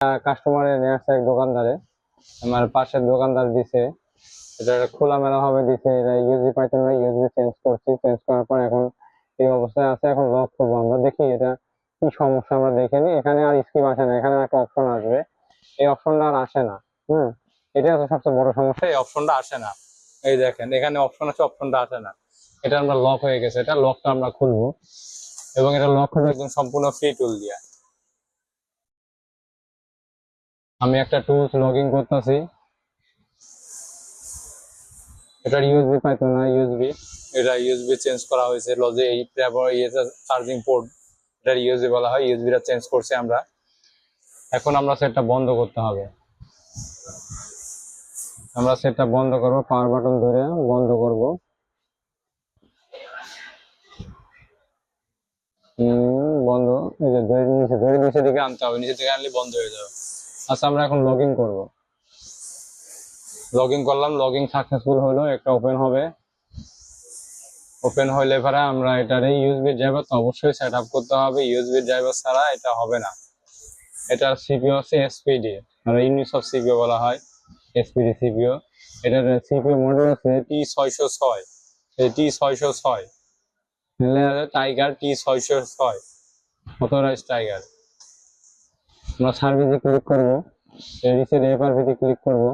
কাস্টমারে নিয়ে আসছে এক দোকানদারে, আমার পাশের দোকানদার দিছে। এটা খোলামেলা ভাবে দিছে। এটা ইউএসবি পাইথন না, ইউএসবি চেঞ্জ করছি, চেঞ্জ করার পর এখন এই অবস্থায় আছে। এখন লক করবো, আমরা দেখি এটা কি সমস্যা। আমরা দেখে নিই। এখানে আর স্কিপ আসে না, এখানে একটা অপশন আসবে, এই অপশনটা আর আসে না। এটা হচ্ছে সবচেয়ে বড় সমস্যা, এই অপশনটা আসে না। এই দেখেন এখানে অপশন আছে, অপশনটা আসে না। এটা আমরা লক হয়ে গেছে, এটা লকটা আমরা খুলবো এবং এটা লক হবে একদম সম্পূর্ণ ফ্রি টুল দিয়ে। আমি একটা টুলস লগ ইন করতেছি। এটা ইউএসবি পাইথন না, ইউএসবি। এটা ইউএসবি চেঞ্জ করা হয়েছে, লজে এই চার্জিং পোর্ট, এটা ইউএসবি বলা হয়, ইউএসবিটা চেঞ্জ করছি আমরা। এখন আমরা সেটটা বন্ধ করতে হবে। আমরা সেটটা বন্ধ করব, পাওয়ার বাটন ধরে বন্ধ করব। বন্ধ। এই যে ধরে নিচে দিকে আনতে হবে, নিচে থেকে আনলে বন্ধ হয়ে যাবে। আচ্ছা, আমরা এখন লগ ইন করবো। লগ ইন করলাম, লগ ইন সাকসেসফুল হলো, একটা ওপেন হবে। ওপেন হইলে পরে আমরা এটার ইউএসবি ড্রাইভার তো অবশ্যই সেট আপ করতে হবে, ইউএসবি ড্রাইভার ছাড়া এটা হবে না। এটার সিপিইউ আছে এসপিডি, আর ইউনিসফ সিপিইউ বলা হয়, এসপিডি সিপিইউ। এটার সিপিইউ মডেল আছে T606, T606 tiger, T606 authorised tiger. আমরা সার্ভিসে ক্লিক করবো, রিসেট এফআরভিতে ক্লিক করব।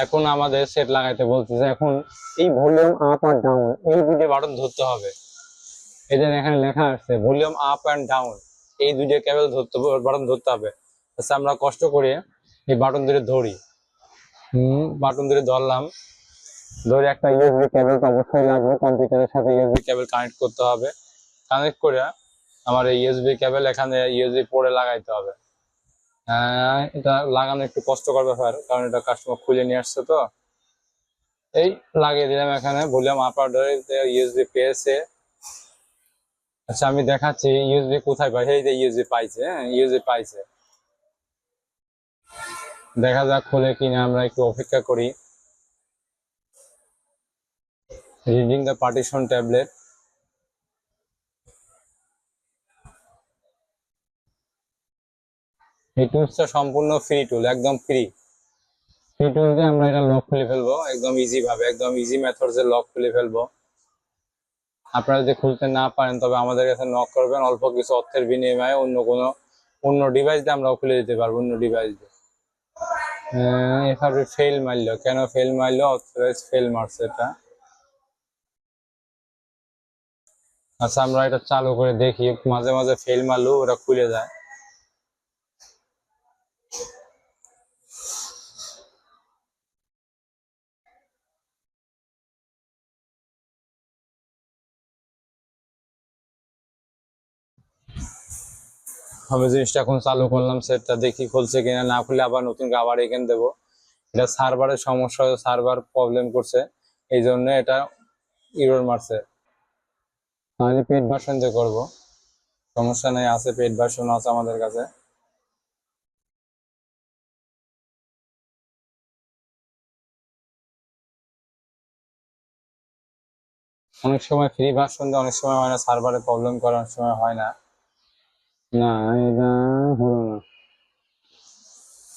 এখন আমাদের সেট লাগাইতে বলতেছে। এখন এই ভলিউম আপ আর ডাউন এই দুটো বাটন ধরতে হবে। এদের এখানে লেখা আছে ভলিউম আপ অ্যান্ড ডাউন, এই দুটো কেবল বাটন ধরতে হবে। আচ্ছা, আমরা কষ্ট করে এই বাটন ধরে ধরি। বাটন ধরে ধরলাম, ধরে একটা ইউএসবি কেবল তো অবশ্যই লাগবে, কম্পিউটারের সাথে ইউএসবি কেবল কানেক্ট করতে হবে। কানেক্ট করে আমার এই ইউএসবি কেবল এখানে ইউএসবি পোর্টে লাগাইতে হবে। এটা লাগানো একটু কষ্টকর ব্যাপার, কারণ এটা কাস্টমার খুলে নিয়ে আসছে। তো এই লাগিয়ে দিলাম এখানে, ভলিউম আপ আর ডাউন ইউএসবি পেয়েছে। আচ্ছা, আমি দেখাচ্ছি ইউএসবি কোথায় পাই। এই যে ইউএসবি পাইছে, ইউএসবি পাইছে। দেখা যাক খুলে কিনা, আমরা একটু অপেক্ষা করি। Reading the partition tablet. এই টুলসটা সম্পূর্ণ ফ্রি টুল, একদম ফ্রি টুল দিয়ে আমরা এটা লক খুলে ফেলবো একদম ইজি ভাবে, একদম ইজি মেথডে লক খুলে ফেলবো। আপনারা যদি খুলতে না পারেন তবে আমাদের কাছে নক করবেন, অল্প কিছু অর্থের বিনিময়ে অন্য ডিভাইস দিয়ে আমরাও খুলে দিতে পারবো, অন্য ডিভাইস দিয়ে। এভাবে ফেল মারলো কেন? ফেল মারলো, অথরাইজ ফেল মারছে এটা। আচ্ছা, আমরা এটা চালু করে দেখি, মাঝে মাঝে ফেল মারলেও ওটা খুলে যায়। আমি জিনিসটা এখন চালু করলাম, সেটটা দেখি খুলছে কিনা। না খুলে আবার নতুন আবার এখানে দেবো। এটা সার্ভারের সমস্যা, সার্ভার প্রবলেম করছে, এই জন্য এটা ইরর মারছে। তাহলে পেড ভার্সন দিয়ে করবো, সমস্যা নেই, আছে পেড ভার্সন আছে আমাদের কাছে। অনেক সময় ফ্রি ভার্সন দিয়ে অনেক সময় হয় না, সার্ভারে প্রবলেম করে অনেক সময় হয় না। না, এটা হলো না,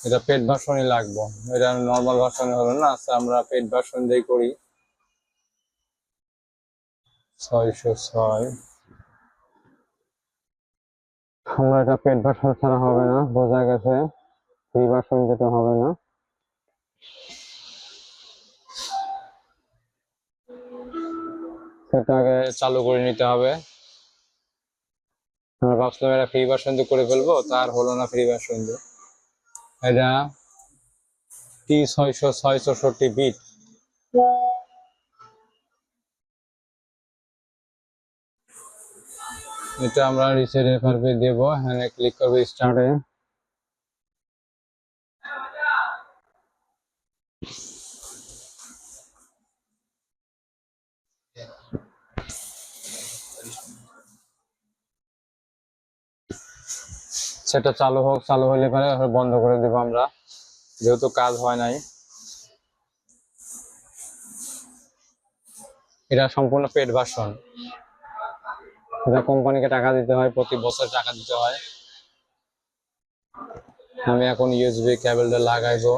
এটা পেড ভার্সনই লাগবে, এটা নর্মাল ভার্সনে হলো না। আচ্ছা, আমরা পেড ভার্সন দিয়ে করি 606। আমরা এটা পেড ভার্সন ছাড়া হবে না, বোঝা গেছে। ফ্রি ভার্সন যেতে হবে না। সেটাকে চালু করে নিতে হবে। আমরা ভাবছিলাম এটা ফ্রি ভার্সন দিয়ে করে ফেলবো, তার হলো না ফ্রি ভার্সন দিয়ে। এটা T606 বিট। এটা আমরা রিসেট এফআরপি দেবো, হ্যাঁ ক্লিক করবো স্টার্টে। সেটা চালু হোক, চালু হলে পরে বন্ধ করে দেবো আমরা, যেহেতু কাজ হয় নাই। এটা সম্পূর্ণ পেড ভার্সন, এটা কোম্পানিকে টাকা দিতে হয়, প্রতি বছর টাকা দিতে হয়। আমি এখন ইউএসবি কেবলটা লাগাইবো।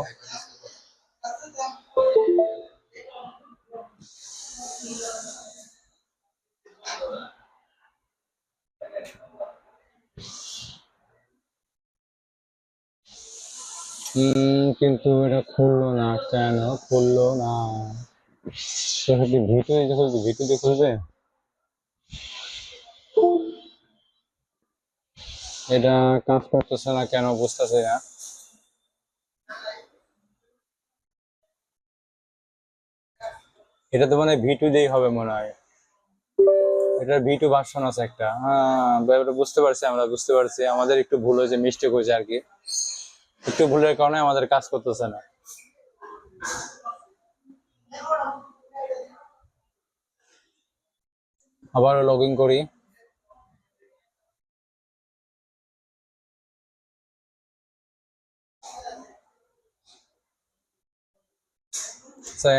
কিন্তু এটা খুললো না, কেন খুললো না? ভিডিও দিয়ে খুলবে? এটা কাজ করতেছে না কেন বুঝতেছে না। এটা তো মানে V2 দিয়েই হবে মনে হয়। এটার V2 ভার্সন আছে একটা। হ্যাঁ ব্যাপারটা বুঝতে পারছি, আমরা বুঝতে পারছি, আমাদের একটু ভুল হয়েছে, মিস্টেক হয়েছে আর কি। একটু ভুলের কারণে আমাদের কাজ করতেছে না। আবারও লগ ইন করি।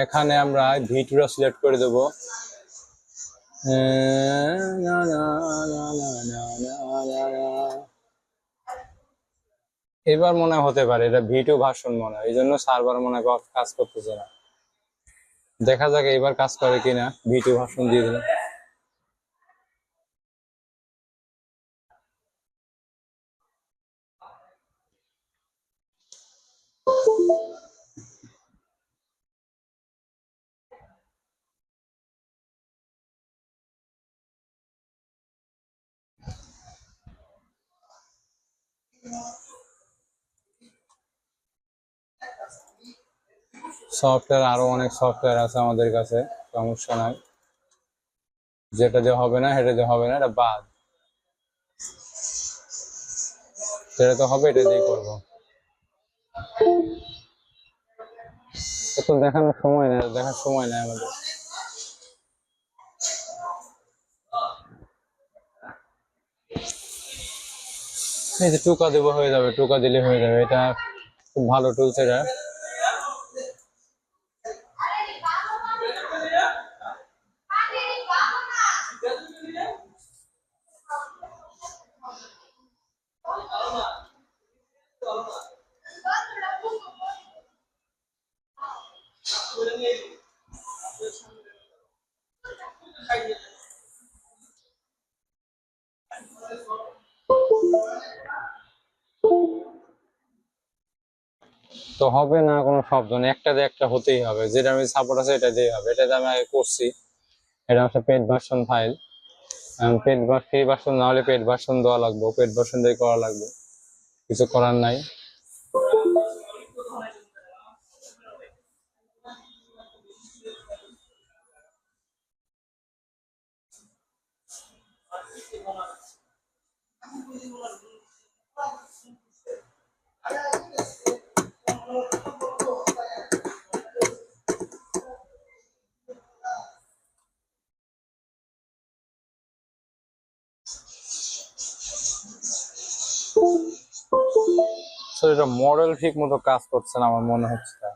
এখানে আমরা V2 সিলেক্ট করে দেবো। এবার মনে হতে পারে এটা V2 ভার্সন মনে হয়, এই জন্য সার্ভার মনে হয় কাজ করতেছে না। দেখা যাক এবার কাজ করে কিনা, V2 ভার্সন দিয়ে দিলে। সফটওয়্যার আরো অনেক সফটওয়্যার আছে আমাদের কাছে, সমস্যা নাই। যেটা যে হবে না সেটা যে হবে না, এটা বাদ। যেটা তো হবে এটা দিয়ে করবো। তো দেখানোর সময় নেই, দেখার সময় নেই আমাদের। এই যে টোকা দেবো, হয়ে যাবে, টোকা দিলে হয়ে যাবে। এটা খুব ভালো টুলস এটা। তো হবে না কোনো শব্দ নেই, একটা দিয়ে একটা হতেই হবে। যেটা আমি সাপোর্ট আছে এটা দিয়ে হবে। এটা আমি আগে করছি, এটা হচ্ছে পেড ভার্সন ফাইল। পেড বা ফ্রি ভার্সন না হলে পেড ভার্সন দেওয়া লাগবে, পেড ভার্সন দিয়ে করা লাগবে, কিছু করার নাই। এটা মডেল ঠিক মতো কাজ করছে না আমার মনে হচ্ছে,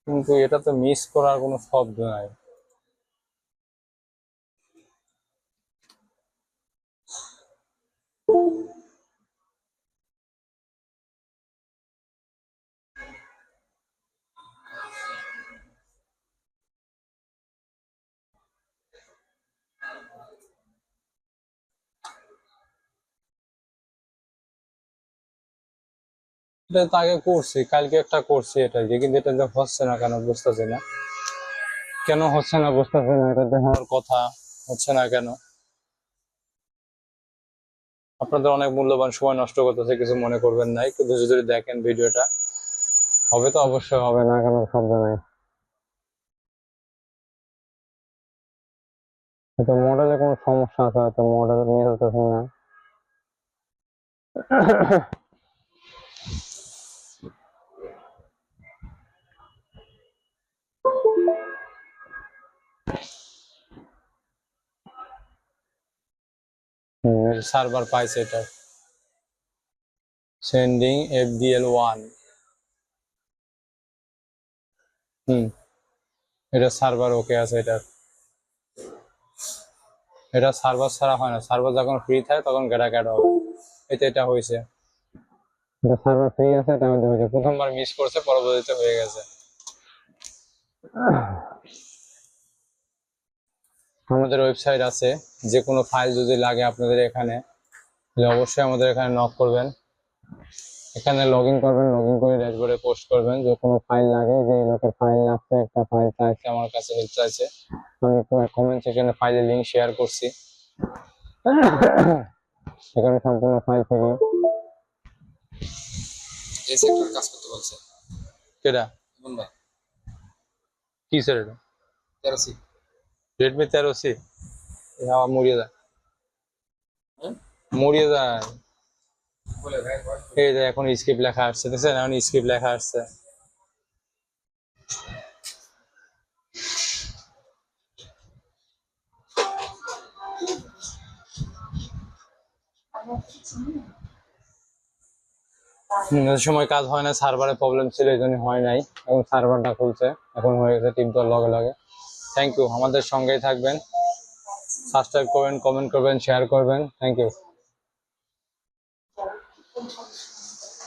কিন্তু এটা তো মিস করার কোনো শব্দ নাই। এটা তো আগে করছি, কালকে একটা করছি এটা দিয়ে, কিন্তু এটা হচ্ছে না কেন বুঝতেছি না। কেন হচ্ছে না বুঝতেছি না, এটা দেখানোর কথা, হচ্ছে না কেন। আপনাদের অনেক মূল্যবান সময় নষ্ট করতেছে, কিছু মনে করবেন না, একটু ধৈর্য ধরে দেখেন ভিডিওটা। হবে তো অবশ্যই হবে, না কেন শব্দ নাই। হয়তো মডেলে কোনো সমস্যা আছে, হয়তো মডেল মিলতেছে না। সার্ভার পাইছে এটা, সেন্ডিং FDL1। এটা সার্ভার ওকে আছে এটা। এটা সার্ভার ছাড়া হয় না, সার্ভার যখন ফ্রি থাকে তখন গেটা হবে। এটা হয়েছে। সার্ভার ফ্রি আছে, এটা আমাদের হয়েছে প্রথমবার মিস করছে, পরবর্তীতে হয়ে গেছে। আমাদের ওয়েবসাইট আছে, যে কোনো ফাইল যদি লাগে আপনাদের এখানে, তাহলে অবশ্যই আমাদের এখানে নক করবেন। এখানে লগ ইন করবেন, লগ ইন করে ড্যাশবোর্ডে পোস্ট করবেন যে কোনো ফাইল লাগে, যে এই লোকের ফাইল লাগছে, একটা ফাইল চাইছে আমার কাছে, হেল্প চাইছে। আমি কমেন্ট সেকশনে ফাইলের লিঙ্ক শেয়ার করছি, সেখানে সম্পূর্ণ ফাইল থেকে এই সেক্টরে কাজ করতে বলছে কেটা কোন ভাই কি স্যার এটা 13C রেডমি 13C হাওয়া মরিয়ে যায়, হ্যাঁ মরিয়ে যায়। বলে ভাই এই যে এখন স্ক্রিপ্ট লেখা আসছে, দেখছেন এখন স্ক্রিপ্ট লেখা আসছে। ওই সময় কাজ হয় না, সার্ভারে প্রবলেম ছিল, এই জন্য হয় নাই। এখন সার্ভারটা খুলছে, এখন হয়ে গেছে, টিপ দেওয়ার লগে লগে। থ্যাংক ইউ, আমাদের সঙ্গেই থাকবেন, সাবস্ক্রাইব করবেন, কমেন্ট করবেন, শেয়ার করবেন। Thank you.